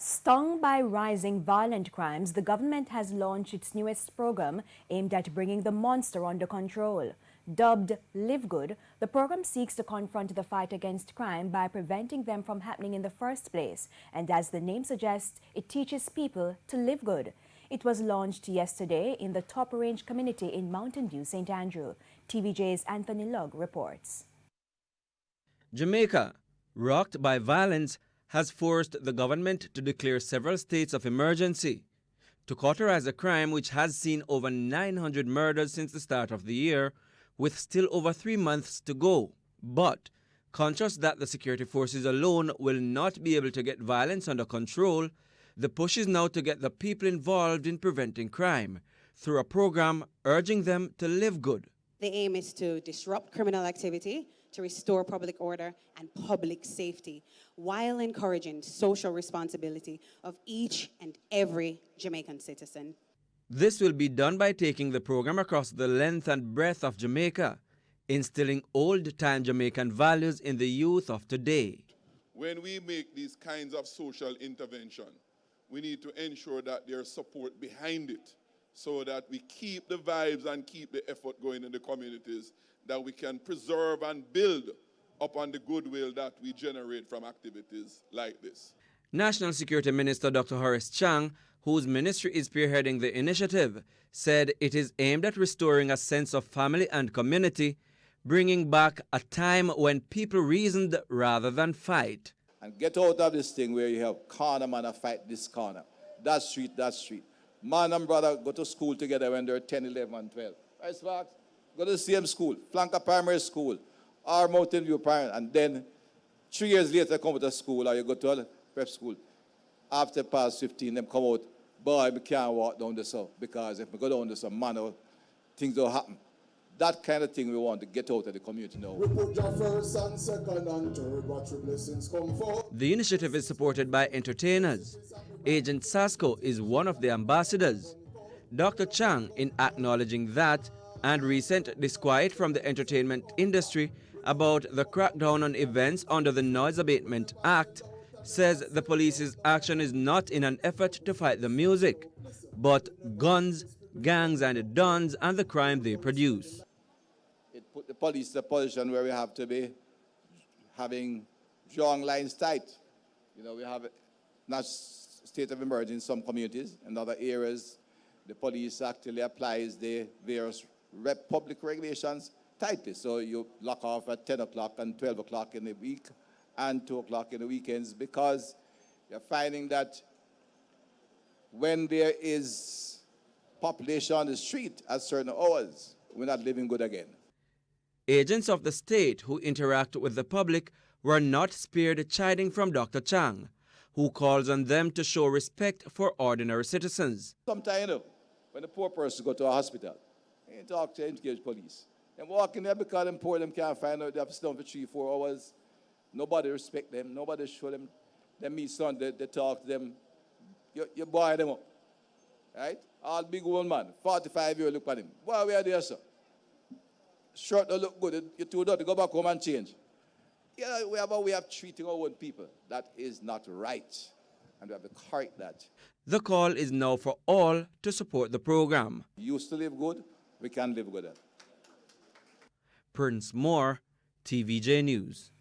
Stung by rising violent crimes, the government has launched its newest program aimed at bringing the monster under control. Dubbed Liv Good, the program seeks to confront the fight against crime by preventing them from happening in the first place. And as the name suggests, it teaches people to live good. It was launched yesterday in the Top Range community in Mountain View, St. Andrew. TVJ's Anthony Lugg reports. Jamaica, rocked by violence, has forced the government to declare several states of emergency to cauterize a crime which has seen over 900 murders since the start of the year, with still over 3 months to go. But, conscious that the security forces alone will not be able to get violence under control, the push is now to get the people involved in preventing crime through a program urging them to live good. The aim is to disrupt criminal activity, to restore public order and public safety, while encouraging social responsibility of each and every Jamaican citizen. This will be done by taking the program across the length and breadth of Jamaica, instilling old-time Jamaican values in the youth of today. When we make these kinds of social intervention, we need to ensure that there's support behind it so that we keep the vibes and keep the effort going in the communities, that we can preserve and build upon the goodwill that we generate from activities like this. National Security Minister Dr. Horace Chang, whose ministry is spearheading the initiative, said it is aimed at restoring a sense of family and community, bringing back a time when people reasoned rather than fight. And get out of this thing where you have corner man a fight this corner, that street, that street. Man and brother go to school together when they're 10, 11, and 12. Right, Sparks? Go to the same school, Flanker Primary School, or Mountain View Primary, and then 3 years later come to school, or you go to a prep school. After past 15, them come out, boy, we can't walk down the south, because if we go down the south, man, things don't happen. That kind of thing we want to get out of the community now. We put your first and second and third, watch your blessings come forth. The initiative is supported by entertainers. Agent Sasko is one of the ambassadors. Dr. Chang, in acknowledging that and recent disquiet from the entertainment industry about the crackdown on events under the Noise Abatement Act, says the police's action is not in an effort to fight the music, but guns, gangs and dons and the crime they produce. It put the police in a position where we have to be having drawing lines tight. You know, we have not state of emergency in some communities. In other areas, the police actually applies the various public regulations tightly. So you lock off at 10 o'clock and 12 o'clock in the week and 2 o'clock in the weekends, because you're finding that when there is population on the street at certain hours, we're not living good again. Agents of the state who interact with the public were not spared chiding from Dr. Chang, who calls on them to show respect for ordinary citizens. Sometimes, you know, when a poor person go to a hospital, they talk to engage police. They walk in there because them poor, them can't find out, they have to stay for 3-4 hours. Nobody respect them, nobody show them. They meet someone, they talk to them. You buy them up, right? All big old man, 45-year-old, look at him. Why we are there, sir? Shirt don't look good, you're too dirty, go back home and change. Yeah, we have a way of treating our own people. That is not right, and we have to correct that. The call is now for all to support the program. You used to live good, we can live good. Prince Moore, TVJ News.